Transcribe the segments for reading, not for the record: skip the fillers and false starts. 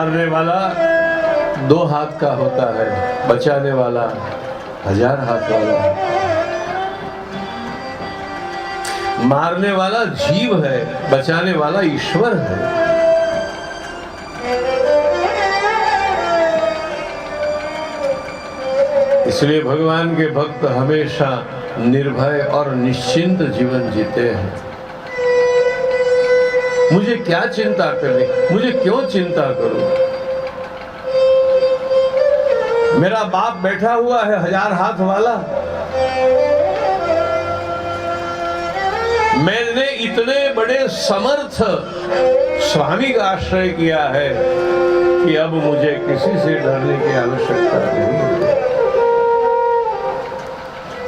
मारने वाला 2 हाथ का होता है, बचाने वाला 1000 हाथ वाला है। मारने वाला जीव है, बचाने वाला ईश्वर है। इसलिए भगवान के भक्त हमेशा निर्भय और निश्चिंत जीवन जीते हैं। मुझे क्या चिंता करनी, मुझे क्यों चिंता करूं? मेरा बाप बैठा हुआ है 1000 हाथ वाला। मैंने इतने बड़े समर्थ स्वामी का आश्रय किया है कि अब मुझे किसी से डरने की आवश्यकता नहीं है।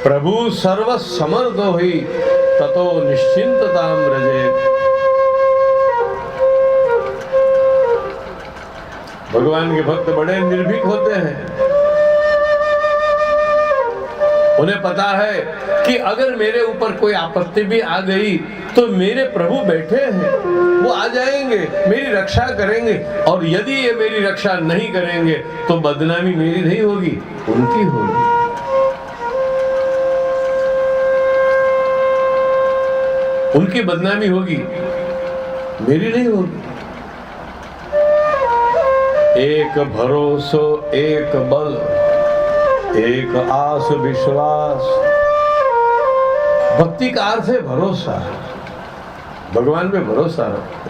प्रभु सर्व समर्थो ही ततो निश्चिंतताम रजे। भगवान के भक्त बड़े निर्भीक होते हैं। उन्हें पता है कि अगर मेरे ऊपर कोई आपत्ति भी आ गई तो मेरे प्रभु बैठे हैं, वो आ जाएंगे, मेरी रक्षा करेंगे। और यदि ये मेरी रक्षा नहीं करेंगे तो बदनामी मेरी नहीं होगी, उनकी होगी। उनकी बदनामी होगी, मेरी नहीं होगी। एक भरोसो एक बल, एक आस विश्वास। भक्ति का अर्थ है भरोसा, भगवान पे भरोसा रखो।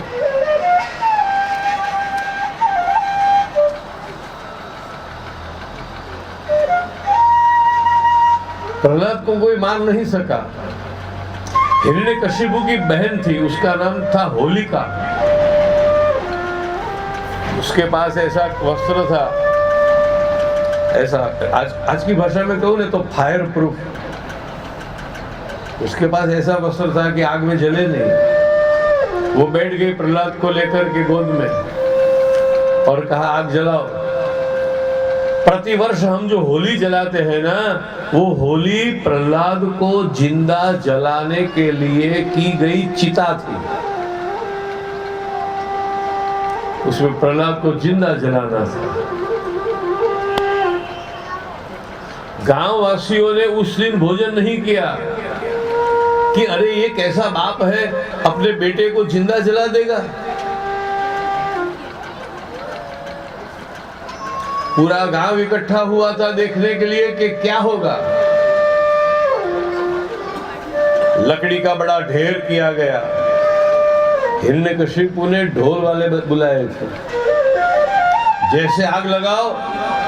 प्रहलाद को कोई मार नहीं सका। हिरण्यकशिपु की बहन थी, उसका नाम था होलिका। उसके पास ऐसा वस्त्र था, ऐसा आज की भाषा में कहूँ ना तो फायर प्रूफ। उसके पास ऐसा वस्त्र था कि आग में जले नहीं। वो बैठ गई प्रहलाद को लेकर के गोद में और कहा आग जलाओ। प्रतिवर्ष हम जो होली जलाते हैं ना, वो होली प्रहलाद को जिंदा जलाने के लिए की गई चिता थी। उसमें प्रहलाद को जिंदा जलाना था। गांव वासियों ने उस दिन भोजन नहीं किया कि अरे ये कैसा बाप है, अपने बेटे को जिंदा जला देगा। पूरा गांव इकट्ठा हुआ था देखने के लिए कि क्या होगा। लकड़ी का बड़ा ढेर किया गया। हिरण्यकशिपु ने ढोल वाले बुलाए थे, जैसे आग लगाओ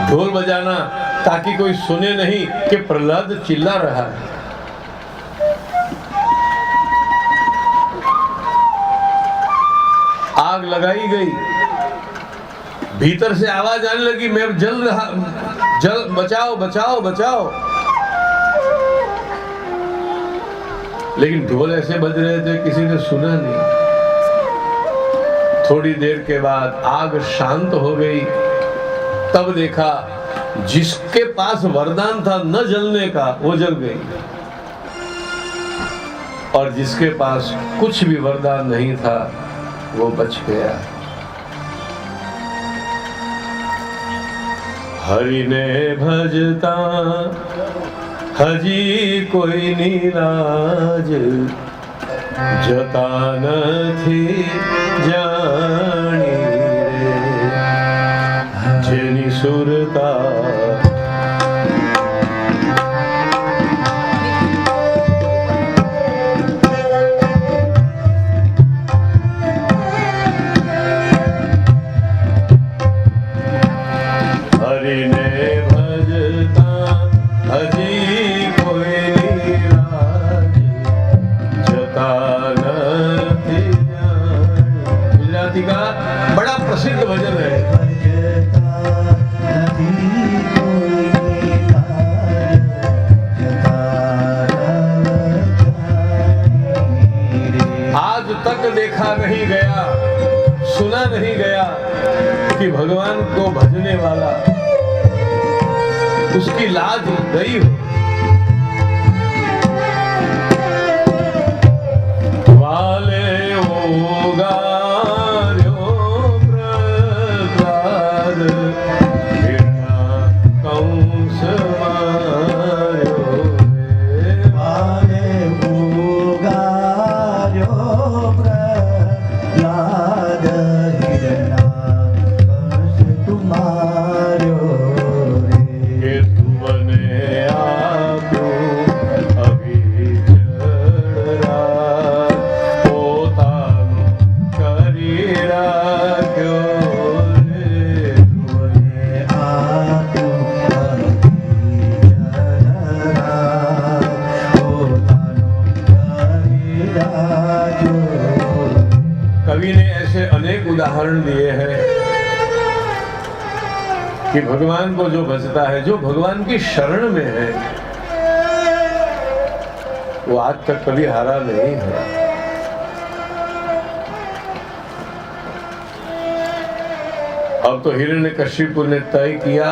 ढोल बजाना, ताकि कोई सुने नहीं कि प्रहलाद चिल्ला रहा है। आग लगाई गई, भीतर से आवाज आने लगी मैं जल रहा, जल बचाओ बचाओ बचाओ। लेकिन ढोल ऐसे बज रहे थे किसी ने सुना नहीं। थोड़ी देर के बाद आग शांत हो गई। तब देखा जिसके पास वरदान था न जलने का वो जल गई, और जिसके पास कुछ भी वरदान नहीं था वो बच गया। हरि ने भजता हजी कोई नीलाज, जता नथी जानी रे जेनी सुरता। हरि ने भजता हजी कोई नीलाज, जता नथी जानी। गुजराती का बड़ा प्रसिद्ध भजन है। आज तक देखा नहीं गया, सुना नहीं गया कि भगवान को भजने वाला उसकी लाज गई हो। वाले ओगार्यो प्रहलाद, प्रहलाद हिरण्याकश तुम्हारो रे। के तुमने आतो अभिचरा पोतानु करी राख्यो रे। तुमने आतो अभिचरा पोतानु करी राख्यो। कवि ने ऐसे अनेक उदाहरण दिए हैं कि भगवान को जो भजता है, जो भगवान की शरण में है, वो आज तक कभी हारा नहीं है। अब तो हिरण्यकशिपु ने तय किया,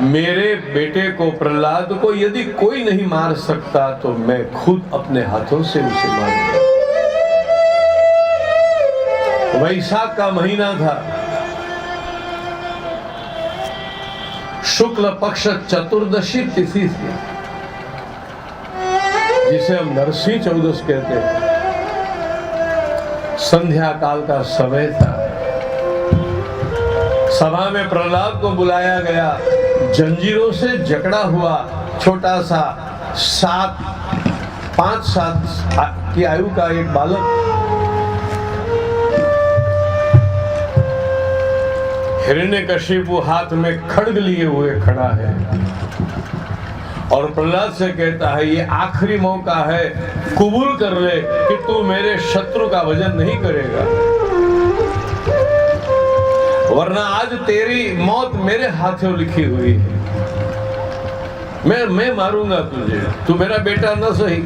मेरे बेटे को प्रहलाद को यदि कोई नहीं मार सकता तो मैं खुद अपने हाथों से उसे मारूंगा। वैशाख का महीना था, शुक्ल पक्ष चतुर्दशी तिथि थी, जिसे हम नरसिंह चौदस कहते हैं। संध्या काल का समय था। सभा में प्रहलाद को बुलाया गया। जंजीरों से जकड़ा हुआ छोटा सा 5 साल की आयु का एक बालक हिरण्यकशिपु हाथ में खड्ग लिए हुए खड़ा है और प्रहलाद से कहता है, ये आखिरी मौका है, कबूल कर ले कि तू मेरे शत्रु का वजन नहीं करेगा, वरना आज तेरी मौत मेरे हाथों लिखी हुई है। मैं मारूंगा तुझे, तू मेरा बेटा न सही।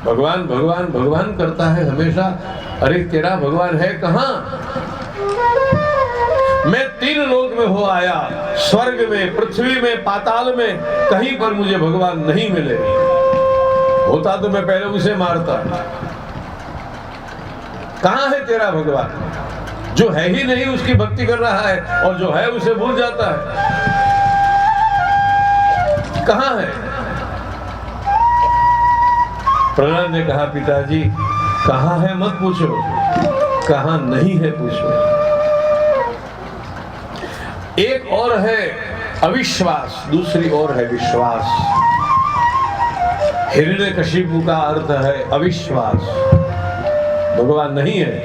भगवान भगवान भगवान करता है हमेशा। अरे तेरा भगवान है कहां? मैं 3 लोक में हो आया, स्वर्ग में, पृथ्वी में, पाताल में, कहीं पर मुझे भगवान नहीं मिले। होता तो मैं पहले उसे मारता। कहां है तेरा भगवान? जो है ही नहीं उसकी भक्ति कर रहा है और जो है उसे भूल जाता है। कहां है? प्रहलाद ने कहा, पिताजी कहां है मत पूछो, कहां नहीं है पूछो। एक और है अविश्वास, दूसरी और है विश्वास। हिरण्यकशिपु का अर्थ है अविश्वास, भगवान नहीं है,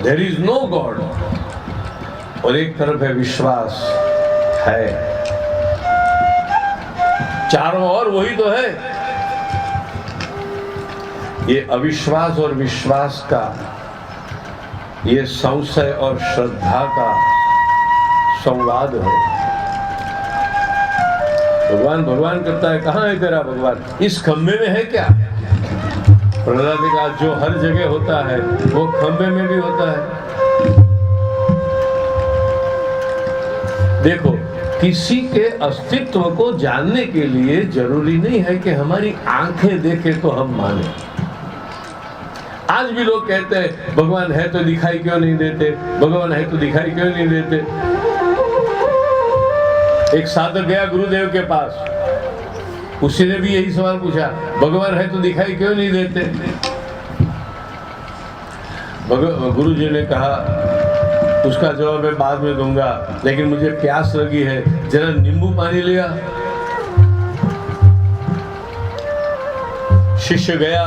देयर इज नो गॉड। और एक तरफ है विश्वास है, चारों ओर वही तो है। ये अविश्वास और विश्वास का, ये संशय और श्रद्धा का संवाद है। भगवान भगवान करता है, कहां है तेरा भगवान? इस खंबे में है क्या? प्रहलाद ने कहा, जो हर जगह होता है वो खंबे में भी होता है। देखो, किसी के अस्तित्व को जानने के लिए जरूरी नहीं है कि हमारी आंखें देखे तो हम माने। आज भी लोग कहते हैं भगवान है तो दिखाई क्यों नहीं देते, भगवान है तो दिखाई क्यों नहीं देते। एक साधक गया गुरुदेव के पास, उसी ने भी यही सवाल पूछा, भगवान है तो दिखाई क्यों नहीं देते। गुरु जी ने कहा, उसका जवाब मैं बाद में दूंगा, लेकिन मुझे प्यास लगी है, जरा नींबू पानी लिया। शिष्य गया,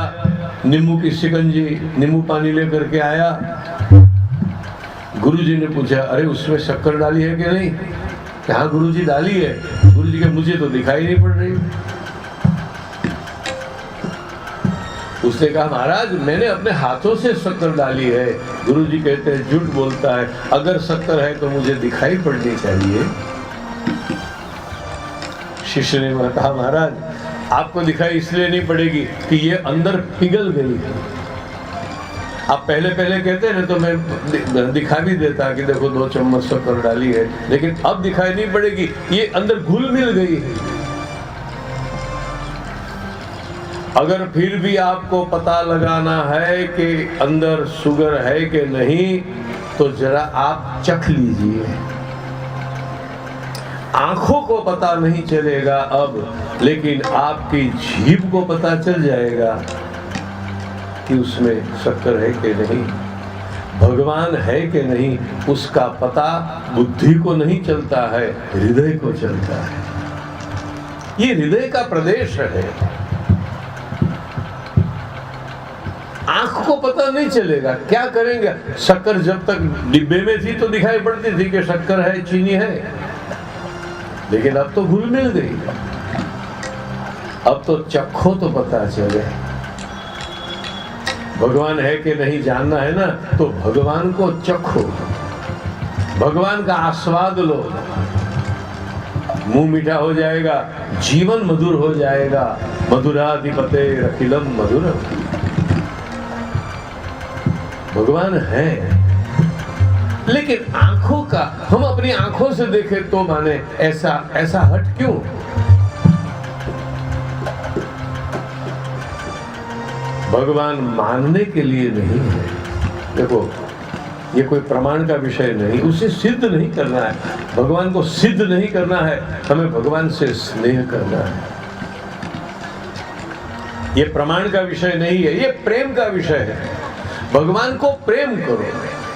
नींबू की शिकंजी, नींबू पानी लेकर के आया। गुरुजी ने पूछा, अरे उसमें शक्कर डाली है कि नहीं? हाँ गुरुजी डाली है। गुरुजी के, मुझे तो दिखाई नहीं पड़ रही। उसने कहा, महाराज मैंने अपने हाथों से शक्कर डाली है। गुरुजी कहते हैं, झूठ बोलता है, अगर शक्कर है तो मुझे दिखाई पड़नी चाहिए। शिष्य ने कहा, महाराज आपको दिखाई इसलिए नहीं पड़ेगी कि ये अंदर पिघल गई है। आप पहले कहते हैं ना, तो मैं दिखा भी देता कि देखो 2 चम्मच शक्कर डाली है, लेकिन अब दिखाई नहीं पड़ेगी, ये अंदर घुल मिल गई है। अगर फिर भी आपको पता लगाना है कि अंदर शुगर है कि नहीं, तो जरा आप चख लीजिए। आंखों को पता नहीं चलेगा अब, लेकिन आपकी जीभ को पता चल जाएगा कि उसमें शक्कर है कि नहीं, भगवान है कि नहीं। उसका पता बुद्धि को नहीं चलता है, हृदय को चलता है। ये हृदय का प्रदेश है। आंख को पता नहीं चलेगा, क्या करेंगे। शक्कर जब तक डिब्बे में थी तो दिखाई पड़ती थी कि शक्कर है, चीनी है, लेकिन अब तो घुल मिल गई। अब तो चखो तो पता चले। भगवान है कि नहीं जानना है ना, तो भगवान को चखो, भगवान का आस्वाद लो। मुंह मीठा हो जाएगा, जीवन मधुर हो जाएगा। मधुराधिपते अखिलम मधुरम। भगवान है, लेकिन आंखों का, हम अपनी आंखों से देखें तो माने ऐसा हट क्यों। भगवान मानने के लिए नहीं है। देखो, ये कोई प्रमाण का विषय नहीं, उसे सिद्ध नहीं करना है। भगवान को सिद्ध नहीं करना है, हमें भगवान से स्नेह करना है। ये प्रमाण का विषय नहीं है, ये प्रेम का विषय है। भगवान को प्रेम करो।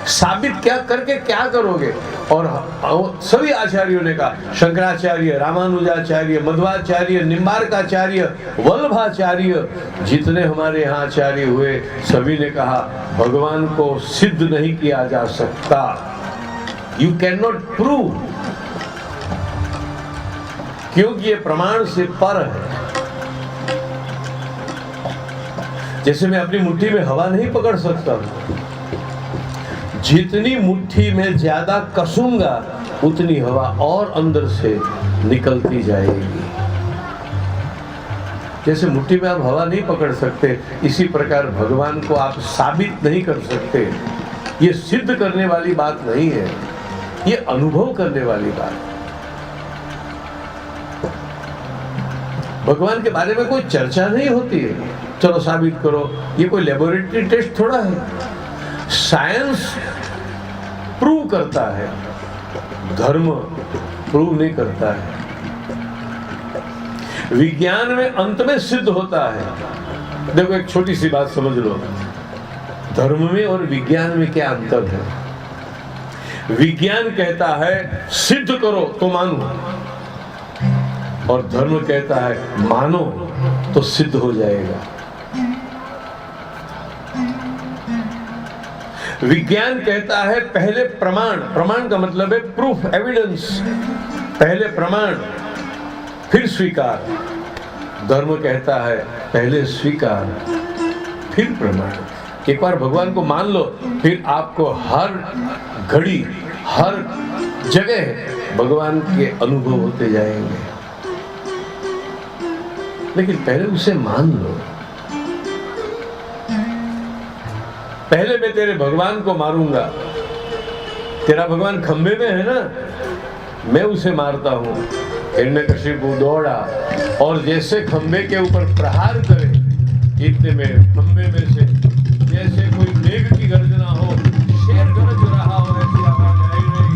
साबित क्या करके क्या करोगे। और सभी आचार्यों ने कहा, शंकराचार्य, रामानुजाचार्य, मध्वाचार्य, निम्बार्काचार्य, वल्लभाचार्य, जितने हमारे यहाँ आचार्य हुए, सभी ने कहा भगवान को सिद्ध नहीं किया जा सकता। यू कैन नॉट प्रूव, क्योंकि ये प्रमाण से पर है। जैसे मैं अपनी मुट्ठी में हवा नहीं पकड़ सकता हूं, जितनी मुट्ठी में ज्यादा कसूंगा उतनी हवा और अंदर से निकलती जाएगी। जैसे मुट्ठी में आप हवा नहीं पकड़ सकते, इसी प्रकार भगवान को आप साबित नहीं कर सकते। ये सिद्ध करने वाली बात नहीं है, ये अनुभव करने वाली बात है। भगवान के बारे में कोई चर्चा नहीं होती है, चलो साबित करो। ये कोई लेबोरेटरी टेस्ट थोड़ा है। साइंस प्रूव करता है, धर्म प्रूव नहीं करता है। विज्ञान में अंत में सिद्ध होता है। देखो, एक छोटी सी बात समझ लो, धर्म में और विज्ञान में क्या अंतर है। विज्ञान कहता है सिद्ध करो तो मानो, और धर्म कहता है मानो तो सिद्ध हो जाएगा। विज्ञान कहता है पहले प्रमाण, प्रमाण का मतलब है प्रूफ, एविडेंस, पहले प्रमाण फिर स्वीकार। धर्म कहता है पहले स्वीकार फिर प्रमाण। एक बार भगवान को मान लो, फिर आपको हर घड़ी हर जगह भगवान के अनुभव होते जाएंगे। लेकिन पहले उसे मान लो। पहले मैं तेरे भगवान को मारूंगा। तेरा भगवान खंबे में है ना, मैं उसे मारता हूं। हिरण्यकशिपु दौड़ा और जैसे खंबे के ऊपर प्रहार करे, इतने में खंबे में से जैसे कोई मेघ की गर्जना हो, शेर गरज रहा हो, ऐसी आवाज आई नहीं।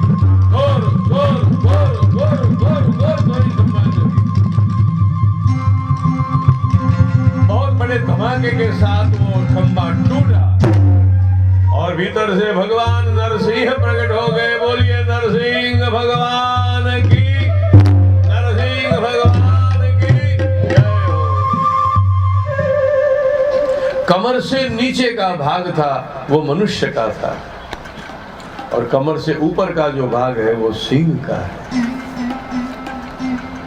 गोर गोर गोर गोर गोर गोर गोरी संभाल रही। बहुत बड़े धमाके के साथ वो खंबा टूटा और भीतर से भगवान नरसिंह प्रकट हो गए। बोलिए नरसिंह भगवान की, नरसिंह भगवान की जय हो। कमर से नीचे का भाग था वो मनुष्य का था, और कमर से ऊपर का जो भाग है वो सिंह का है।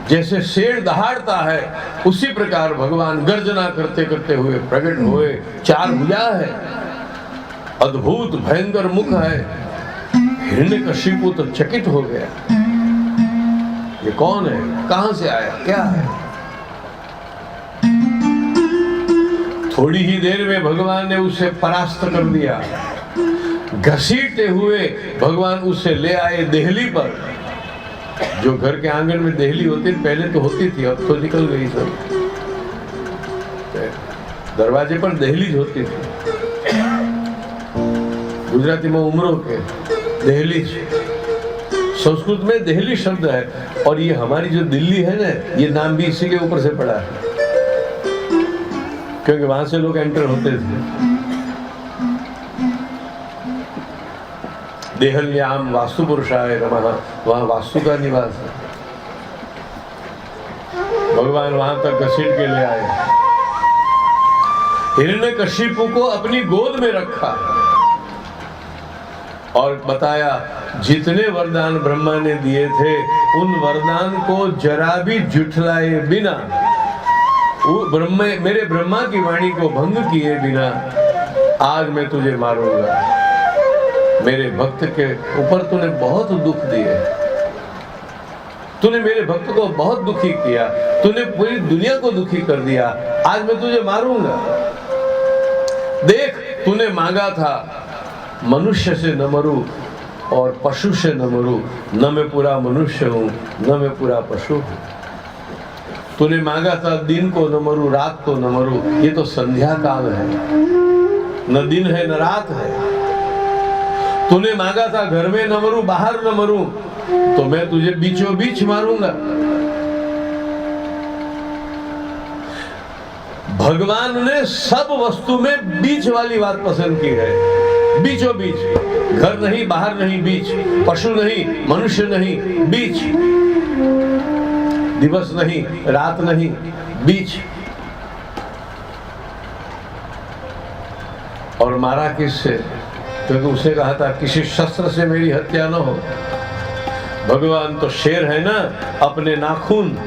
जैसे शेर दहाड़ता है, उसी प्रकार भगवान गर्जना करते करते हुए प्रकट हुए। चार भुजा है, अद्भुत भयंकर मुख है। हिरण्यकशिपु तो चकित हो गया, ये कौन है, कहां से आया, क्या है। थोड़ी ही देर में भगवान ने उसे परास्त कर दिया। घसीटते हुए भगवान उसे ले आए देहली पर। जो घर के आंगन में देहली होती, पहले तो होती थी, अब तो निकल गई सब। दरवाजे पर देहली होती थी। गुजराती में उमरो के दहलीज, संस्कृत में देहली शब्द है। और ये हमारी जो दिल्ली है ना, ये नाम भी इसी के ऊपर से पड़ा है, क्योंकि वहां से लोग एंटर होते थे। देहल्याम वास्तु पुरुषाय नमः, वहां वास्तु का निवास है। भगवान वहां तक घसीट के ले आए। हिरण्यकशिपु को अपनी गोद में रखा और बताया जितने वरदान ब्रह्मा ने दिए थे उन वरदान को जरा भी जुठलाए बिना, मेरे ब्रह्मा की वाणी को भंग किए बिना आज मैं तुझे मारूंगा। मेरे भक्त के ऊपर तूने बहुत दुख दिए, तूने मेरे भक्त को बहुत दुखी किया, तूने पूरी दुनिया को दुखी कर दिया, आज मैं तुझे मारूंगा। देख तूने मांगा था मनुष्य से न मरूं और पशु से न मरूं, न मैं पूरा मनुष्य हूं न मैं पूरा पशु हूं। तूने मांगा था दिन को न मरूं रात को न मरूं, ये तो संध्या काल है, न दिन है न रात है। तूने मांगा था घर में न मरूं बाहर न मरूं, तो मैं तुझे बीचों बीच मारूंगा। भगवान ने सब वस्तु में बीच वाली बात पसंद की है, बीचों बीच, घर नहीं बाहर नहीं, बीच, पशु नहीं मनुष्य नहीं, बीच, दिवस नहीं रात नहीं, बीच। और मारा किससे? क्योंकि उसे कहा था किसी शस्त्र से मेरी हत्या न हो। भगवान तो शेर है ना, अपने नाखून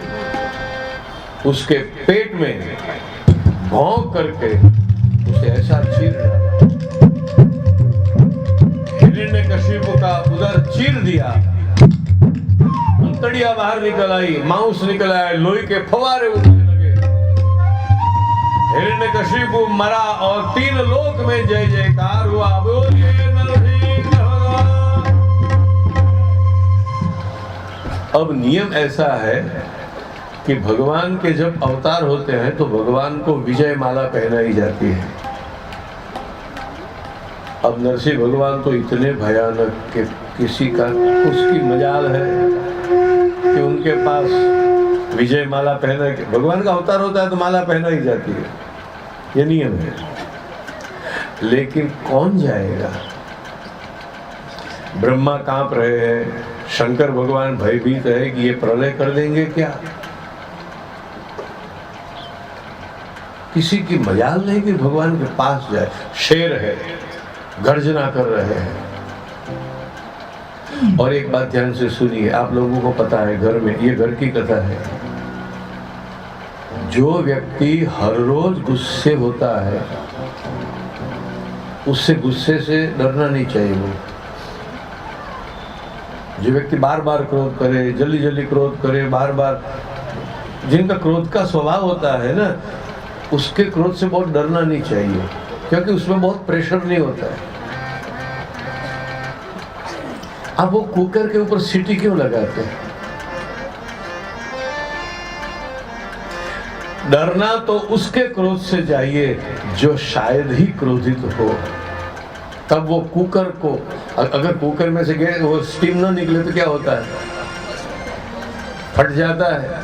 उसके पेट में भौंक करके उसे ऐसा चीर डाला, हिरण्यकशिपु का उदर चीर दिया, अंतड़ियां बाहर निकल आई, मांस निकल आए, लोही के फवारे उठने लगे। हिरण्यकशिपु मरा और 3 लोक में जय जयकार हुआ। बोलिए नरसिंह भगवान। अब नियम ऐसा है कि भगवान के जब अवतार होते हैं तो भगवान को विजय माला पहनाई जाती है। अब नरसिंह भगवान तो इतने भयानक कि किसी का उसकी मजाल है कि उनके पास विजय माला पहना के, भगवान का अवतार होता है तो माला पहना ही जाती है, ये नियम है। लेकिन कौन जाएगा? ब्रह्मा कांप रहे हैं, शंकर भगवान भयभीत है कि ये प्रलय कर देंगे क्या। किसी की मजाल नहीं कि भगवान के पास जाए। शेर है, गर्जना कर रहे हैं। और एक बात ध्यान से सुनिए, आप लोगों को पता है घर में, ये घर की कथा है, जो व्यक्ति हर रोज गुस्से होता है उससे गुस्से से डरना नहीं चाहिए। वो जो व्यक्ति बार बार क्रोध करे, जल्दी जल्दी क्रोध करे, बार बार, जिनका क्रोध का स्वभाव होता है ना, उसके क्रोध से बहुत डरना नहीं चाहिए, क्योंकि उसमें बहुत प्रेशर नहीं होता है। अब वो कुकर के ऊपर सीटी क्यों लगाते हैं? डरना तो उसके क्रोध से चाहिए जो शायद ही क्रोधित हो। तब वो कुकर को, अगर कुकर में से गैस वो स्टीम ना निकले तो क्या होता है? फट जाता है।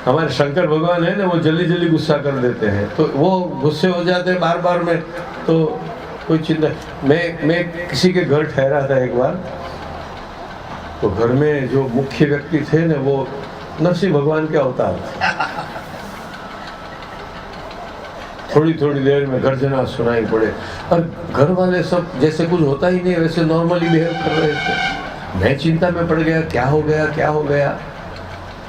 हमारे शंकर भगवान है ना, वो जल्दी जल्दी गुस्सा कर देते हैं, तो वो गुस्से हो जाते हैं बार बार में, तो कोई चिंता। मैं किसी के घर ठहरा था एक बार, तो घर में जो मुख्य व्यक्ति थे ना, वो नरसिंह भगवान के अवतार थे। थोड़ी थोड़ी देर में गर्जना सुनाई पड़े और घर वाले सब जैसे कुछ होता ही नहीं, वैसे नॉर्मली बिहेव कर रहे थे। मैं चिंता में पड़ गया, क्या हो गया क्या हो गया।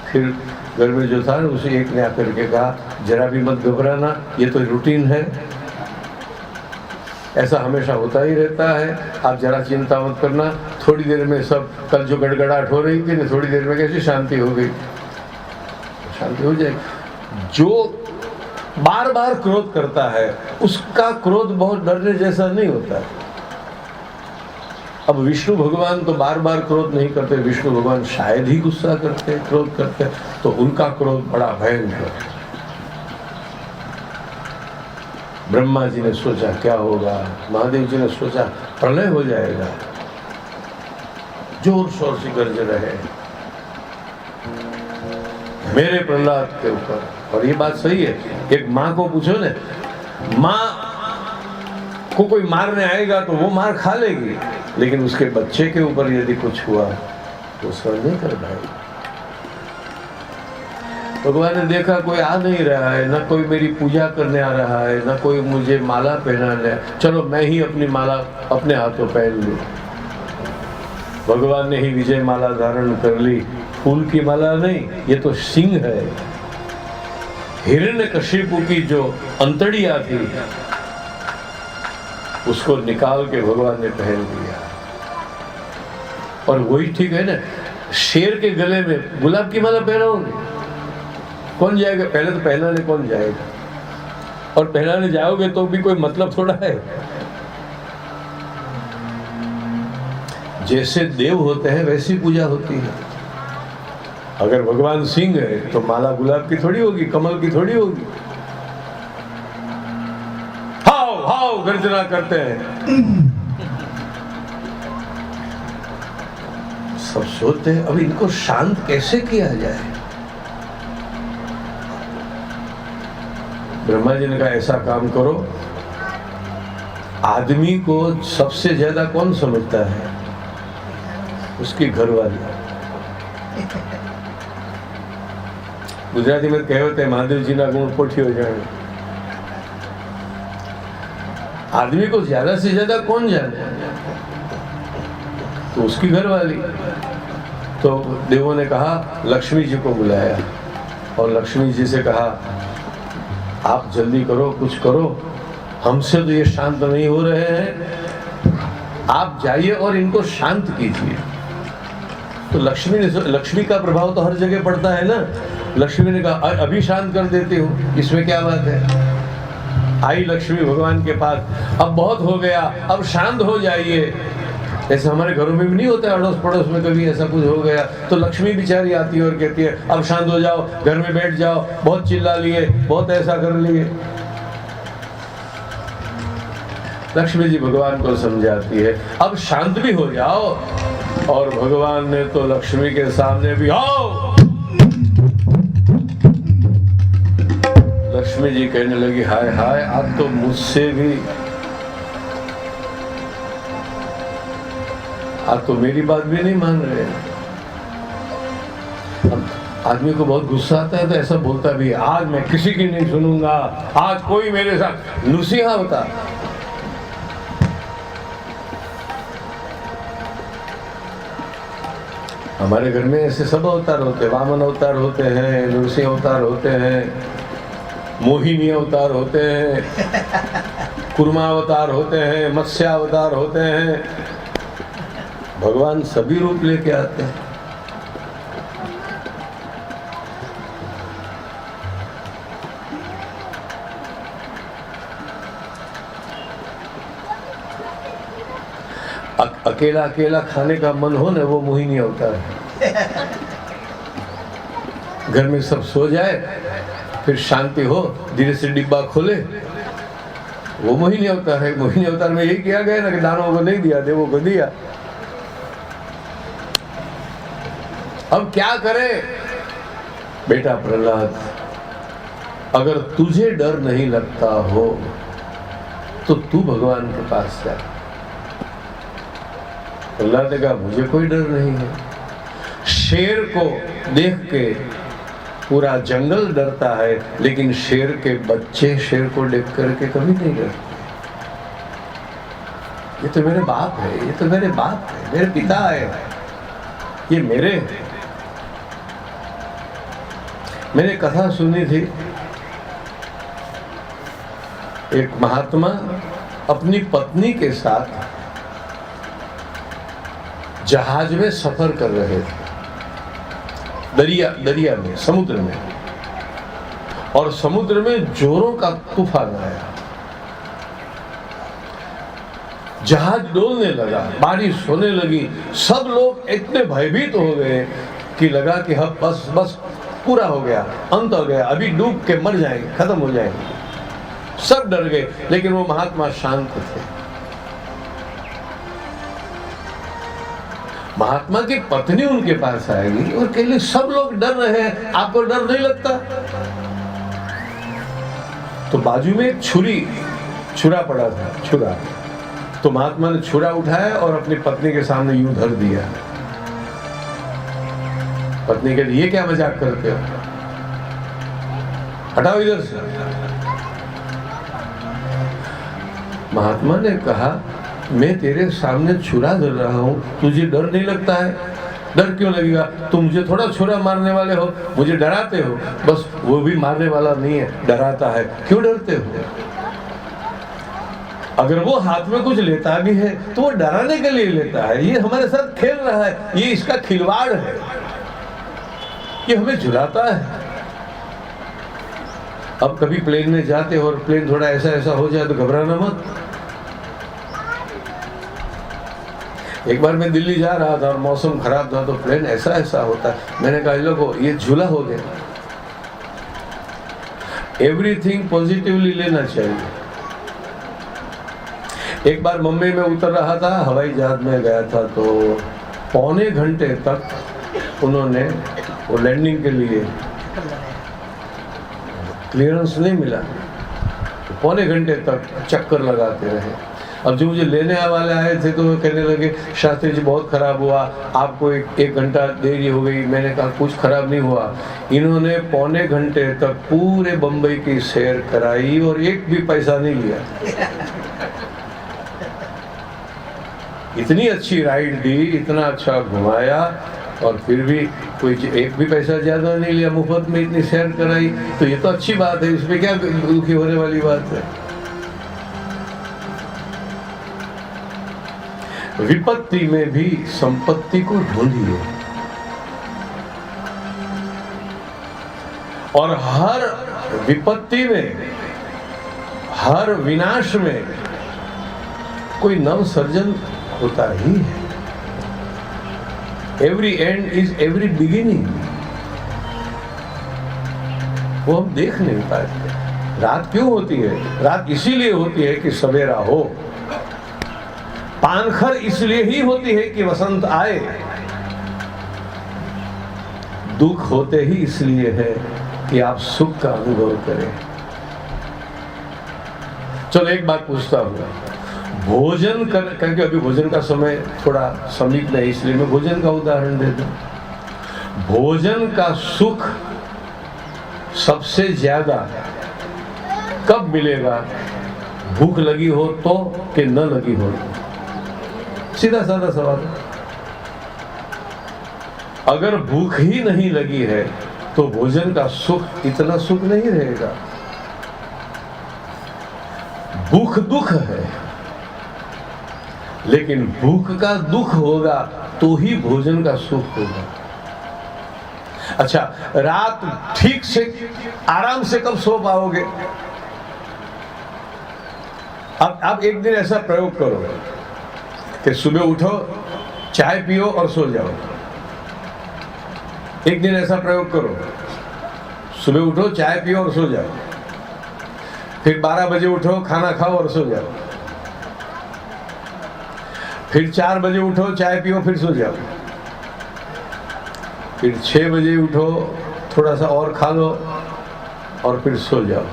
फिर घर में जो था उसे एक ने आकर के कहा, जरा भी मत घबराना, ये तो रूटीन है, ऐसा हमेशा होता ही रहता है, आप जरा चिंता मत करना। थोड़ी देर में सब, कल जो गड़गड़ाहट हो रही थी ना, थोड़ी देर में कैसी शांति हो गई, शांति हो जाएगी। जो बार बार क्रोध करता है उसका क्रोध बहुत डरने जैसा नहीं होता है। अब विष्णु भगवान तो बार बार क्रोध नहीं करते, विष्णु भगवान शायद ही गुस्सा करते, क्रोध करते, तो उनका क्रोध बड़ा भयंकर। ब्रह्मा जी ने सोचा क्या होगा, महादेव जी ने सोचा प्रलय हो जाएगा। जोर शोर से गरज रहे मेरे प्रहलाद के ऊपर। और ये बात सही है, एक माँ को पूछो ना, माँ को कोई मारने आएगा तो वो मार खा लेगी, लेकिन उसके बच्चे के ऊपर यदि कुछ हुआ तो सहन नहीं कर पाएगी। भगवान ने देखा कोई आ नहीं रहा है, ना कोई मेरी पूजा करने आ रहा है, ना कोई मुझे माला पहनाने, चलो मैं ही अपनी माला अपने हाथों पहन लूं। भगवान ने ही विजय माला धारण कर ली, फूल की माला नहीं, ये तो सिंह है। हिरण्यकशिपु की जो अंतड़िया थी उसको निकाल के भगवान ने पहन दिया। और वही ठीक है ना, शेर के गले में गुलाब की माला पहनाओगे, कौन जाएगा? पहले तो पहनाने कौन जाएगा, और पहनाने जाओगे तो भी कोई मतलब थोड़ा है। जैसे देव होते हैं वैसी पूजा होती है। अगर भगवान सिंह है तो माला गुलाब की थोड़ी होगी, कमल की थोड़ी होगी। हाव हाव गर्जना करते हैं, सब सोचते हैं अब इनको शांत कैसे किया जाए। ब्रह्मा जी ने कहा ऐसा काम करो, आदमी को सबसे ज्यादा कौन समझता है? उसकी घरवाली। गुजराती में कहेवत है, महादेव जी ना गुण पोठी हो जाए। आदमी को ज्यादा से ज्यादा कौन जाने? तो उसकी घरवाली। तो देवों ने कहा लक्ष्मी जी को बुलाया और लक्ष्मी जी से कहा आप जल्दी करो, कुछ करो, हमसे तो ये शांत नहीं हो रहे हैं, आप जाइए और इनको शांत कीजिए। तो लक्ष्मी का प्रभाव तो हर जगह पड़ता है ना। लक्ष्मी ने कहा अभी शांत कर देती हूँ, इसमें क्या बात है। आई लक्ष्मी भगवान के पास, अब बहुत हो गया, अब शांत हो जाइए। ऐसे हमारे घरों में भी नहीं होता, अड़ोस पड़ोस में कभी ऐसा कुछ हो गया तो लक्ष्मी बेचारी आती है और कहती है अब शांत हो जाओ, घर में बैठ जाओ, बहुत चिल्ला लिए, बहुत ऐसा कर लिए। लक्ष्मी जी भगवान को समझाती है अब शांत भी हो जाओ। और भगवान ने तो लक्ष्मी के सामने भी आओ। लक्ष्मी जी कहने लगी हाय हाय, आज तो मुझसे भी, आज तो मेरी बात भी नहीं मान रहे। अब आदमी को बहुत गुस्सा आता है तो ऐसा बोलता भी, आज मैं किसी की नहीं सुनूंगा, आज कोई मेरे साथ नुसीहा होता। हमारे घर में ऐसे सब अवतार होते हैं, वामन अवतार होते हैं, नृसिंह अवतार होते हैं, मोहिनी अवतार होते हैं, कुर्मा अवतार होते हैं, मत्स्य अवतार होते हैं। भगवान सभी रूप लेके आते हैं। अकेला अकेला खाने का मन हो ना, वो मोहिनी अवतार है। घर में सब सो जाए, फिर शांति हो, धीरे से डिब्बा खोले, वो मोहिनी अवतार है। मोहिनी अवतार में यही किया गया ना कि दानवों को नहीं दिया, देवों को दिया। अब क्या करे बेटा प्रहलाद, अगर तुझे डर नहीं लगता हो तो तू भगवान के पास जा। प्रहलाद ने कहा मुझे कोई डर नहीं है। शेर को देख के पूरा जंगल डरता है, लेकिन शेर के बच्चे शेर को देख करके कभी नहीं डरते। ये तो मेरे बाप है, ये तो मेरे बाप है, मेरे पिता है, ये मेरे हैं। मैंने कथा सुनी थी, एक महात्मा अपनी पत्नी के साथ जहाज में सफर कर रहे थे, दरिया में, समुद्र में, और समुद्र में जोरों का तूफान आया, जहाज डोलने लगा, बारिश होने लगी, सब लोग इतने भयभीत हो गए कि लगा कि अब बस पूरा हो गया, अंत हो गया, अभी डूब के मर जाएंगे, खत्म हो जाएंगे। सब डर गए, लेकिन वो महात्मा शांत थे। महात्मा की पत्नी उनके पास आएगी और कहेगी सब लोग डर रहे हैं, आपको डर नहीं लगता? तो बाजू में एक छुरा पड़ा था, छुरा। तो महात्मा ने छुरा उठाया और अपनी पत्नी के सामने यूं धर दिया। पत्नी के लिए क्या मजाक करते हो, हटाओ इधर से। महात्मा ने कहा मैं तेरे सामने छुरा धर रहा हूं, तुझे डर नहीं लगता है? डर क्यों लगेगा, तुम मुझे थोड़ा छुरा मारने वाले हो, मुझे डराते हो। बस वो भी मारने वाला नहीं है, डराता है, क्यों डरते हो? अगर वो हाथ में कुछ लेता भी है तो वो डराने के लिए लेता है, ये हमारे साथ खेल रहा है, ये इसका खिलवाड़ है, ये हमें झुलाता है। अब कभी प्लेन में जाते हो और प्लेन थोड़ा ऐसा ऐसा हो जाए तो घबराना मत। एक बार मैं दिल्ली जा रहा था और मौसम खराब था तो प्लेन ऐसा ऐसा होता है। मैंने कहा लोगों ये झूला हो गया, एवरीथिंग पॉजिटिवली लेना चाहिए। एक बार मुंबई में उतर रहा था, हवाई जहाज में गया था, तो पौने घंटे तक उन्होंने वो लैंडिंग के लिए क्लियरेंस नहीं मिला, पौने घंटे तक चक्कर लगाते रहे। अब जो मुझे लेने वाले आए थे तो वो कहने लगे शास्त्री जी बहुत खराब हुआ, आपको एक घंटा देरी हो गई। मैंने कहा कुछ खराब नहीं हुआ। इन्होंने पौने घंटे तक पूरे बम्बई की सैर कराई और एक भी पैसा नहीं लिया। इतनी अच्छी राइड दी, इतना अच्छा घुमाया और फिर भी कोई एक भी पैसा ज्यादा नहीं लिया, मुफ्त में इतनी सैर कराई। तो ये तो अच्छी बात है, इसमें क्या दुखी होने वाली बात है। विपत्ति में भी संपत्ति को ढूंढिए और हर विपत्ति में, हर विनाश में कोई नव सर्जन होता ही है। Every and is every beginning. वो हम देख नहीं पाते। रात क्यों होती है? रात इसीलिए होती है कि सवेरा हो। पानखर इसलिए ही होती है कि वसंत आए। दुख होते ही इसलिए है कि आप सुख का अनुभव करें। चलो एक बात पूछता हूं, भोजन करके, अभी भोजन का समय थोड़ा समीप है इसलिए मैं भोजन का उदाहरण देता हूं। भोजन का सुख सबसे ज्यादा कब मिलेगा? भूख लगी हो तो कि न लगी हो? सीधा साधा सवाल। अगर भूख ही नहीं लगी है तो भोजन का सुख इतना सुख नहीं रहेगा। भूख दुख है, लेकिन भूख का दुख होगा तो ही भोजन का सुख होगा। अच्छा, रात ठीक से आराम से कब सो पाओगे? अब आप एक दिन ऐसा प्रयोग करो कि सुबह उठो, चाय पियो और सो जाओ। एक दिन ऐसा प्रयोग करो, सुबह उठो, चाय पियो और सो जाओ। फिर 12 बजे उठो, खाना खाओ और सो जाओ। फिर 4 बजे उठो, चाय पियो, फिर सो जाओ। फिर 6 बजे उठो, थोड़ा सा और खा लो और फिर सो जाओ।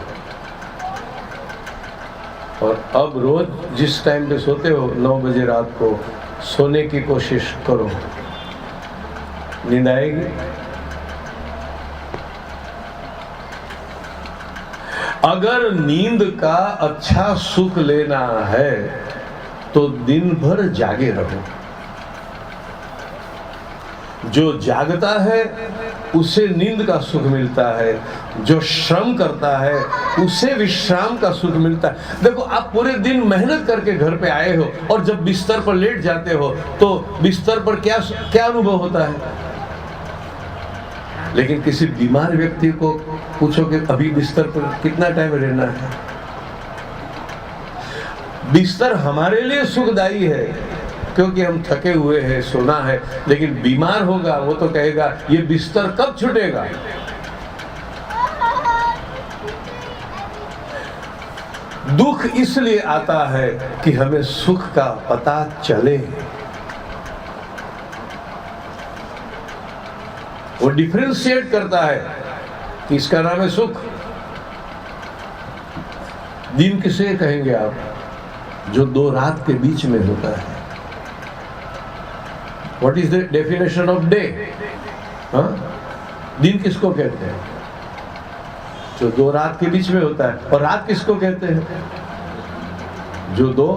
और अब रोज जिस टाइम पे सोते हो 9 बजे रात को सोने की कोशिश करो। नींद आएगी? अगर नींद का अच्छा सुख लेना है तो दिन भर जागे रहो। जो जागता है उसे नींद का सुख मिलता है, जो श्रम करता है उसे विश्राम का सुख मिलता है। देखो, आप पूरे दिन मेहनत करके घर पे आए हो और जब बिस्तर पर लेट जाते हो तो बिस्तर पर क्या अनुभव होता है? लेकिन किसी बीमार व्यक्ति को पूछो कि अभी बिस्तर पर कितना टाइम रहना है। बिस्तर हमारे लिए सुखदायी है क्योंकि हम थके हुए हैं, सोना है, लेकिन बीमार होगा वो तो कहेगा ये बिस्तर कब छूटेगा। दुख इसलिए आता है कि हमें सुख का पता चले। वो डिफरेंशिएट करता है कि इसका नाम है सुख। दिन किसे कहेंगे आप? जो दो रात के बीच में होता है। What is the definition of day? दिन किसको कहते हैं? जो दो रात के बीच में होता है। और रात किसको कहते हैं? जो दो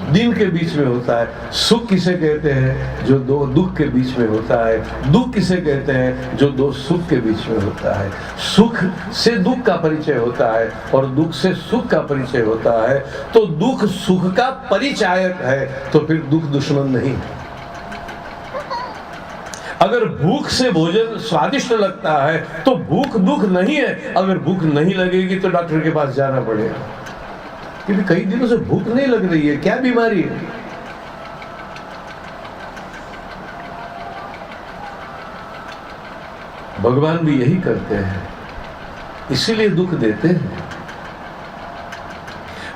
दिन के बीच में होता है। सुख किसे कहते हैं? जो दो दुख के बीच में होता है। दुख किसे कहते हैं? जो दो सुख के बीच में होता है। सुख से दुख का परिचय होता है और दुख से सुख का परिचय होता है। तो दुख सुख का परिचायक है, तो फिर दुख दुश्मन नहीं। अगर भूख से भोजन स्वादिष्ट लगता है तो भूख दुख नहीं है। अगर भूख नहीं लगेगी तो डॉक्टर के पास जाना पड़ेगा, क्योंकि कई दिनों से भूख नहीं लग रही है। क्या बीमारी है? भगवान भी यही करते हैं, इसीलिए दुख देते हैं।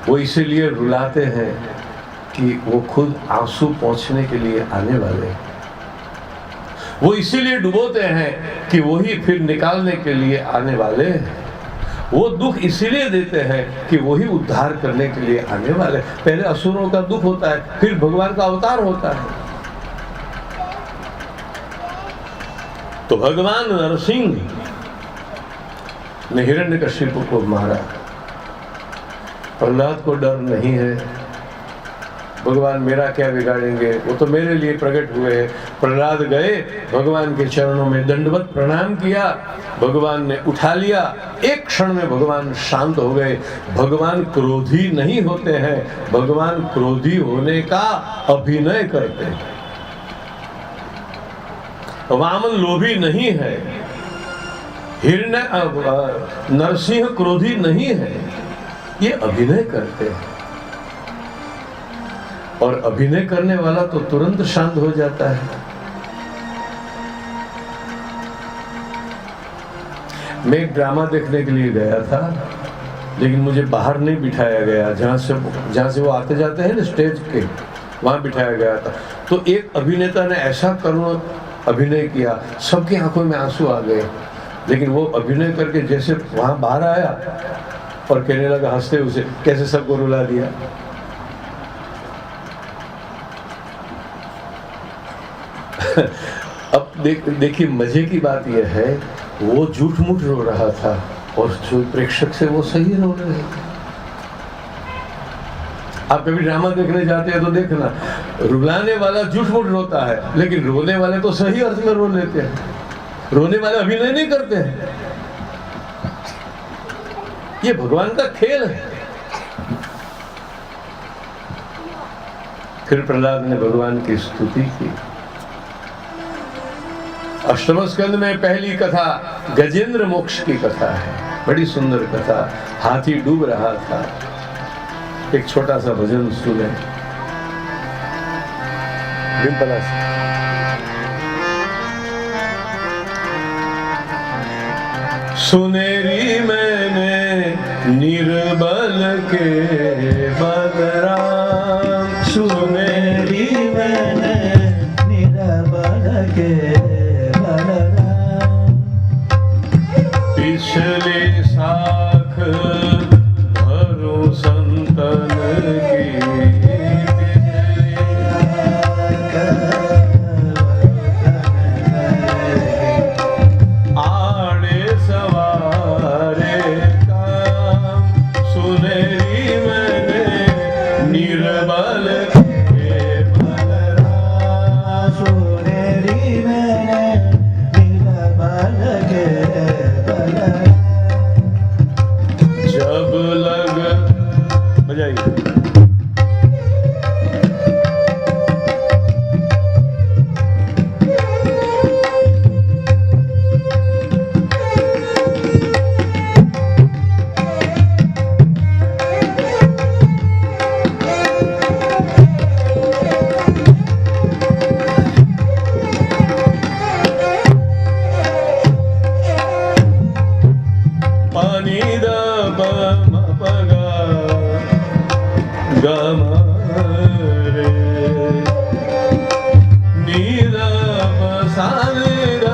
वो इसीलिए रुलाते हैं कि वो खुद आंसू पोंछने के लिए आने वाले हैं। वो इसीलिए डुबोते हैं कि वही फिर निकालने के लिए आने वाले हैं। वो दुख इसीलिए देते हैं कि वही उद्धार करने के लिए आने वाले। पहले असुरों का दुख होता है, फिर भगवान का अवतार होता है। तो भगवान नरसिंह ने हिरण्यकशिपु को मारा। प्रहलाद को डर नहीं है, भगवान मेरा क्या बिगाड़ेंगे, वो तो मेरे लिए प्रकट हुए हैं। प्रहलाद गए, भगवान के चरणों में दंडवत प्रणाम किया, भगवान ने उठा लिया। एक क्षण में भगवान शांत हो गए। भगवान क्रोधी नहीं होते हैं, भगवान क्रोधी होने का अभिनय करते हैं। वामन लोभी नहीं है, हिरण्य नरसिंह क्रोधी नहीं है, ये अभिनय करते हैं। और अभिनय करने वाला तो तुरंत शांत हो जाता है। मैं एक ड्रामा देखने के लिए गया था, लेकिन मुझे बाहर नहीं बिठाया गया। जहाँ से वो आते जाते हैं ना स्टेज के, वहां बिठाया गया था। तो एक अभिनेता ने ऐसा करुण अभिनय किया, सबकी आंखों में आंसू आ गए। लेकिन वो अभिनय करके जैसे वहां बाहर आया और कहने लगा हंसते उसे, कैसे सबको रुला दिया। अब देखिए मजे की बात यह है, वो झूठ मूठ रो रहा था और जो प्रेक्षक से वो सही रो रहे थे। आप कभी ड्रामा देखने जाते हैं तो देखना, रुलाने वाला झूठ मूठ रोता है, लेकिन रोने वाले तो सही अर्थ में रो लेते हैं। रोने वाले अभिनय नहीं करते हैं। ये भगवान का खेल है। फिर प्रहलाद ने भगवान की स्तुति की। अष्टम स्कंद में पहली कथा गजेंद्र मोक्ष की कथा है, बड़ी सुंदर कथा। हाथी डूब रहा था। एक छोटा सा भजन सुने। सुनेरी मैंने निर्बल के बलराम, सुनेरी मैंने निर्बल के पिछले साख भरो संतन की, आड़े सवारे काम, सुनेरी मैंने निर्बल के बलराम, सुनेरी मैंने निर्बल के जब लग बजाइए। पानी द म पगा गम रे नीद सा रे ग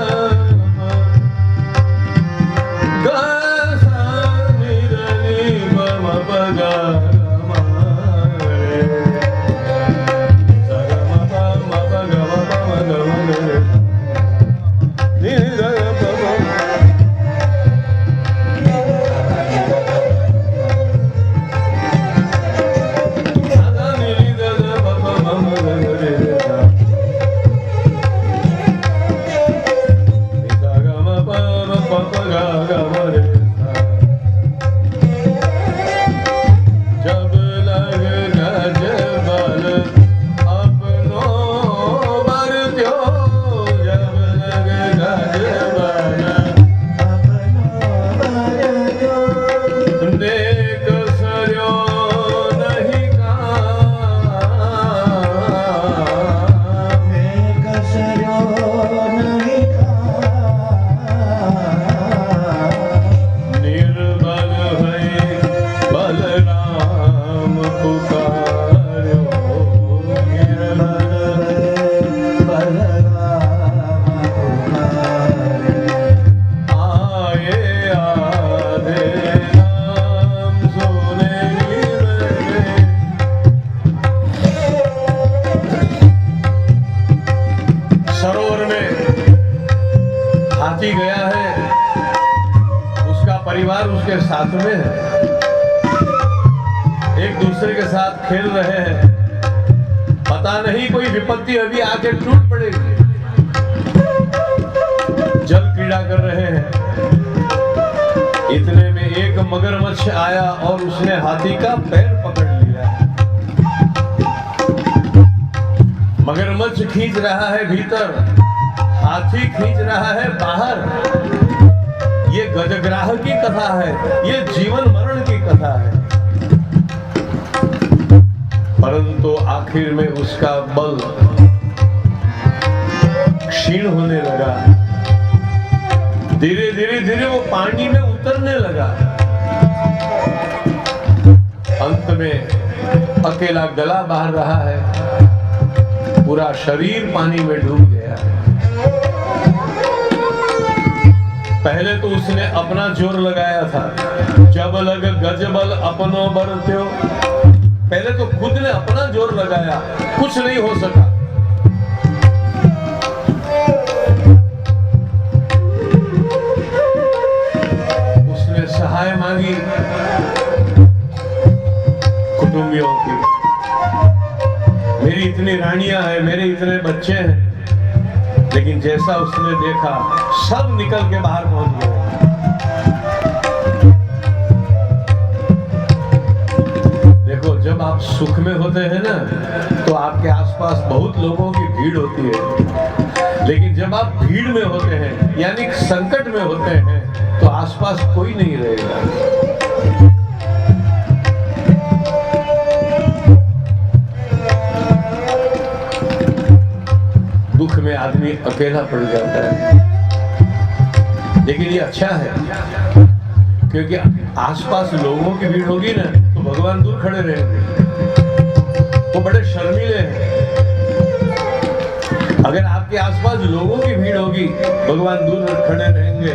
परिवार उसके साथ में है, एक दूसरे के साथ खेल रहे हैं। पता नहीं कोई विपत्ति अभी आके टूट पड़ेगी। जल क्रीड़ा कर रहे हैं, इतने में एक मगरमच्छ आया और उसने हाथी का पैर पकड़ लिया। मगरमच्छ खींच रहा है भीतर, हाथी खींच रहा है बाहर। ये गजग्राह की कथा है, ये जीवन मरण की कथा है। परंतु आखिर में उसका बल क्षीण होने लगा। धीरे धीरे धीरे वो पानी में उतरने लगा। अंत में अकेला गला बाहर रहा है, पूरा शरीर पानी में डूब गया है। पहले तो उसने अपना जोर लगाया था, जब लग गजबल अपनो बरत्यो। पहले तो खुद ने अपना जोर लगाया, कुछ नहीं हो सका। उसने सहाय मांगी कुटुंबियों की, मेरी इतनी रानियां हैं, मेरे इतने बच्चे हैं। लेकिन जैसा उसने देखा, सब निकल के बाहर पहुंच गए। देखो, जब आप सुख में होते हैं ना, तो आपके आसपास बहुत लोगों की भीड़ होती है। लेकिन जब आप भीड़ में होते हैं, यानी संकट में होते हैं, तो आसपास कोई नहीं रहेगा। दुख में आदमी अकेला पड़ जाता है। लेकिन ये अच्छा है, क्योंकि आसपास लोगों की भीड़ होगी ना, तो भगवान दूर खड़े रहेंगे। वो बड़े शर्मीले हैं। अगर आपके आसपास लोगों की भीड़ होगी, भगवान दूर खड़े रहेंगे।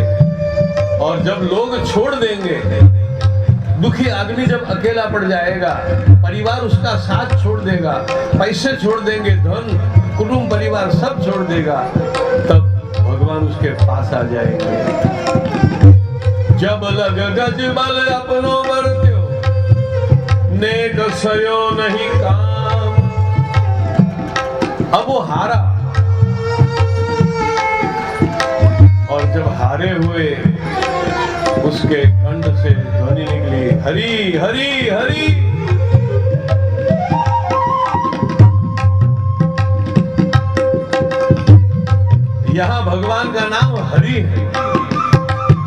और जब लोग छोड़ देंगे, दुखी आदमी जब अकेला पड़ जाएगा, परिवार उसका साथ छोड़ देगा, पैसे छोड़ देंगे, धन कुटुंब परिवार सब छोड़ देगा, तब भगवान उसके पास आ जाएंगे। जब लग गजबल अपनो बरत्यो, नेक सयो नहीं काम। अब वो हारा, और जब हारे हुए उसके कंठ से ध्वनि निकली, हरि हरि हरि। यहाँ भगवान का नाम हरि है।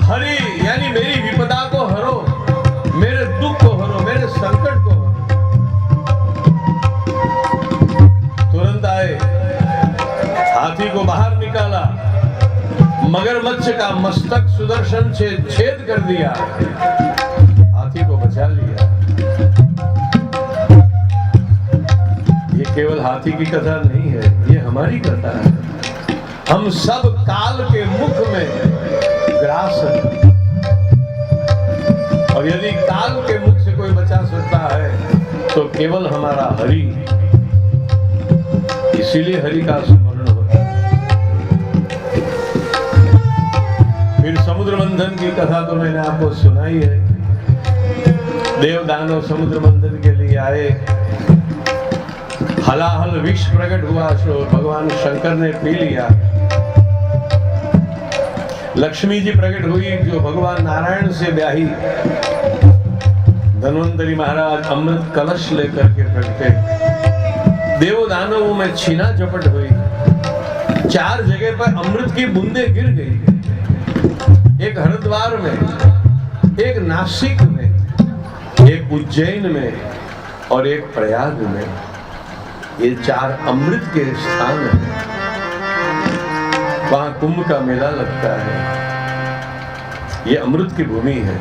हरि यानी मेरी विपदा को हरो, मेरे दुख को हरो, मेरे संकट को हरो। तुरंत आए, हाथी को बाहर निकाला, मगरमच्छ का मस्तक सुदर्शन से छेद कर दिया, हाथी को बचा लिया। ये केवल हाथी की कथा नहीं है, ये हमारी कथा है। हम सब काल के मुख में ग्रास हैं, और यदि काल के मुख से कोई बचा सकता है तो केवल हमारा हरि। इसीलिए हरि का स्मरण होता है। फिर समुद्र मंथन की कथा तो मैंने आपको सुनाई है। देव दानव समुद्र मंथन के लिए आए, हलाहल विष प्रकट हुआ, सो भगवान शंकर ने पी लिया। लक्ष्मी जी प्रकट हुई, जो भगवान नारायण से ब्याही। धन्वंतरी महाराज अमृत कलश लेकर के प्रकटे। देव दानवों में छीना झपट हुई, 4 जगह पर अमृत की बूंदें गिर गई। एक हरिद्वार में, एक नासिक में, एक उज्जैन में और एक प्रयाग में। ये 4 अमृत के स्थान हैं। वहां कुंभ का मेला लगता है। ये अमृत की भूमि है।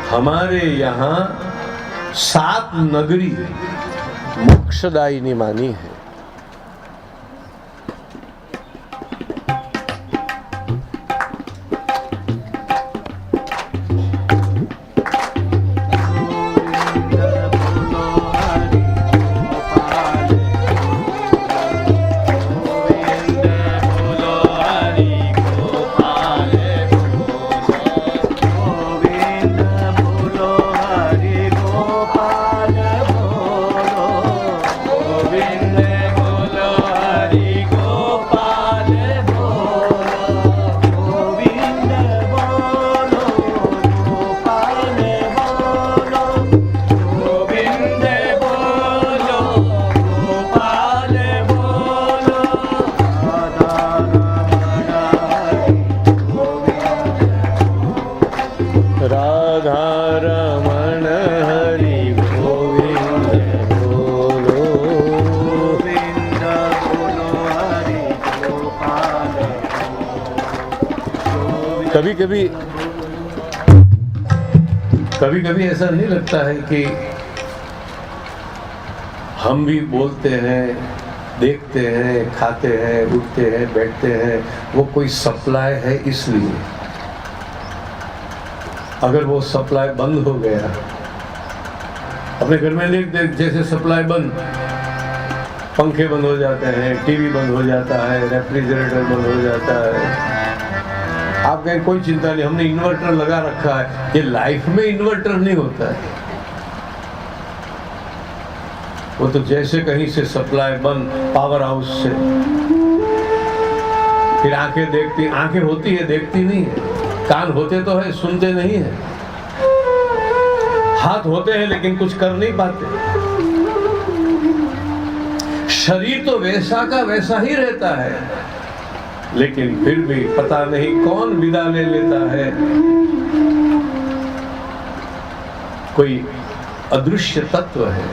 हमारे यहाँ 7 नगरी मोक्षदायिनी मानी है। राधा रमण हरि गोविंद बोलो। गोविंद बोलो हरि गोपाल कभी कभी ऐसा नहीं लगता है कि हम भी बोलते हैं, देखते हैं, खाते हैं, उठते हैं, बैठते हैं, वो कोई सप्लाई है इसलिए। अगर वो सप्लाई बंद हो गया, अपने घर में देख जैसे सप्लाई बंद, पंखे बंद हो जाते हैं, टीवी बंद हो जाता है, रेफ्रिजरेटर बंद हो जाता है, आप कहें कोई चिंता नहीं, हमने इन्वर्टर लगा रखा है। ये लाइफ में इन्वर्टर नहीं होता है, वो तो जैसे कहीं से सप्लाई बंद, पावर हाउस से। फिर आंखें देखती, आंखें होती है देखती नहीं है, कान होते तो है सुनते नहीं है, हाथ होते हैं लेकिन कुछ कर नहीं पाते। शरीर तो वैसा का वैसा ही रहता है, लेकिन फिर भी पता नहीं कौन विदा ले लेता है। कोई अदृश्य तत्व है।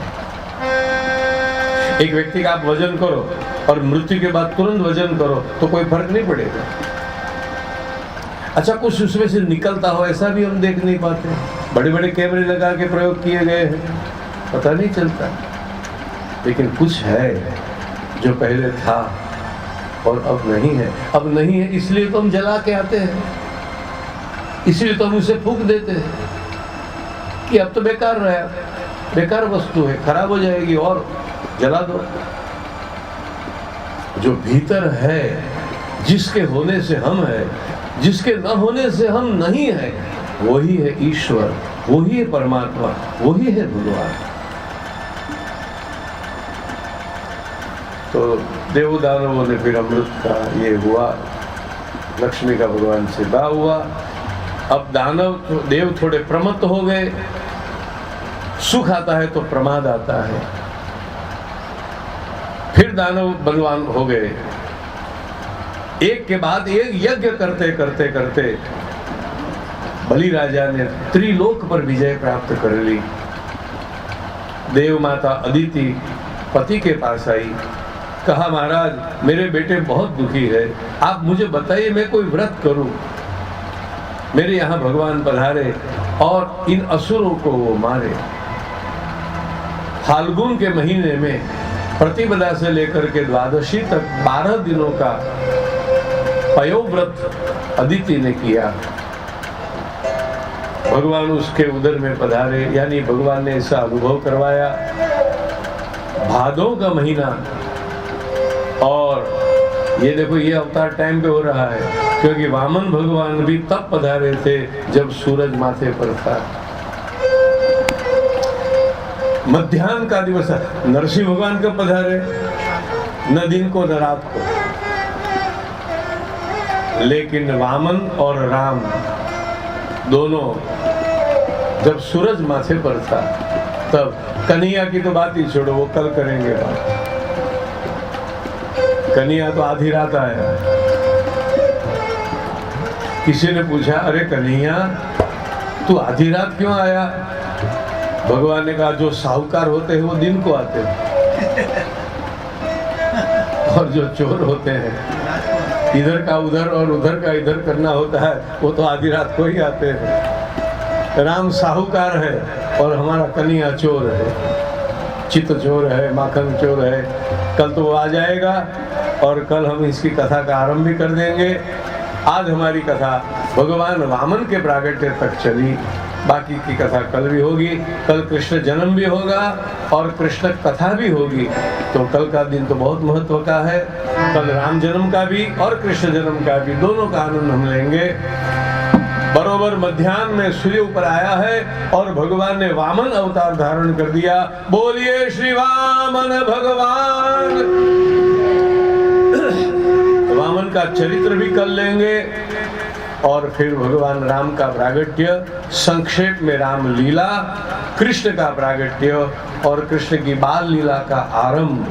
एक व्यक्ति का आप वजन करो और मृत्यु के बाद तुरंत वजन करो तो कोई फर्क नहीं पड़ेगा। अच्छा, कुछ उसमें से निकलता हो ऐसा भी हम देख नहीं पाते। बड़े बड़े कैमरे लगा के प्रयोग किए गए हैं, पता नहीं चलता। लेकिन कुछ है जो पहले था और अब नहीं है। अब नहीं है इसलिए तो हम जला के आते हैं, इसलिए तो हम उसे फूंक देते हैं कि अब तो बेकार रहा, बेकार वस्तु है, खराब हो जाएगी और जला दो। जो भीतर है, जिसके होने से हम है, जिसके न होने से हम नहीं है, वही है ईश्वर, वही है परमात्मा, वही है भगवान। तो देव दानवों ने फिर अमृत का ये हुआ, लक्ष्मी का भगवान से विवाह हुआ। अब दानव देव थोड़े प्रमत्त हो गए। सुख आता है तो प्रमाद आता है। फिर दानव बलवान हो गए। एक के बाद एक यज्ञ करते करते करते बलि राजा ने त्रिलोक पर विजय प्राप्त कर ली। देव माता अदिति पति के पास आई, कहा महाराज मेरे बेटे बहुत दुखी है, आप मुझे बताइए मैं कोई व्रत करूं। मेरे यहाँ भगवान पधारे और इन असुरों को वो मारे। फाल्गुन के महीने में प्रतिपदा से लेकर के द्वादशी तक 12 दिनों का पयोव्रत अदिति ने किया। भगवान उसके उदर में पधारे, यानी भगवान ने ऐसा अनुभव करवाया। भादों का महीना, और ये देखो ये अवतार टाइम पे हो रहा है, क्योंकि वामन भगवान भी तब पधारे थे जब सूरज माथे पर था। मध्याह्न का दिवस है, नरसिंह भगवान कब पधारे? न दिन को न रात को। लेकिन वामन और राम दोनों जब सूरज माथे पर था, तब कन्हैया की तो बात ही छोड़ो, वो कल करेंगे बात। कन्हैया तो आधी रात आया। किसी ने पूछा, अरे कन्हैया तू आधी रात क्यों आया? भगवान ने कहा, जो साहूकार होते हैं वो दिन को आते हैं, और जो चोर होते हैं इधर का उधर और उधर का इधर करना होता है, वो तो आधी रात को ही आते हैं। राम साहूकार है और हमारा कन्हैया चोर है, चित्त चोर है, माखन चोर है। कल तो वो आ जाएगा और कल हम इसकी कथा का आरंभ भी कर देंगे। आज हमारी कथा भगवान वामन के प्रागट्य तक चली, बाकी की कथा कल भी होगी। कल कृष्ण जन्म भी होगा और कृष्ण कथा भी होगी, तो कल का दिन तो बहुत महत्व का है। कल राम जन्म का भी और कृष्ण जन्म का भी, दोनों का आनंद हम लेंगे। बरोबर मध्याह्न में सूर्य ऊपर आया है और भगवान ने वामन अवतार धारण कर दिया। बोलिए श्री वामन भगवान। वामन का चरित्र भी कर लेंगे और फिर भगवान राम का प्रागट्य, संक्षेप में राम लीला, कृष्ण का प्रागट्य और कृष्ण की बाल लीला का आरंभ,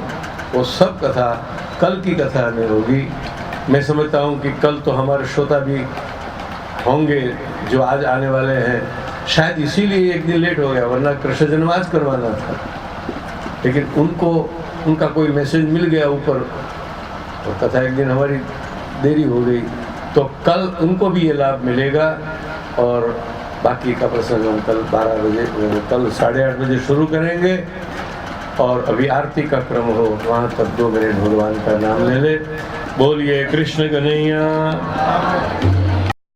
वो सब कथा कल की कथा में होगी। मैं समझता हूँ कि कल तो हमारे श्रोता भी होंगे जो आज आने वाले हैं, शायद इसीलिए एक दिन लेट हो गया, वरना कृष्ण जन्माष्टमी करवाना था, लेकिन उनको उनका कोई मैसेज मिल गया ऊपर और कथा एक दिन हमारी देरी हो गई। तो कल उनको भी ये लाभ मिलेगा और बाकी का प्रसंग हम कल 12 बजे, कल 8:30 बजे शुरू करेंगे और अभी आरती का क्रम हो, वहाँ तक 2 मिनट भगवान का नाम ले ले। बोलिए कृष्ण कन्हैया।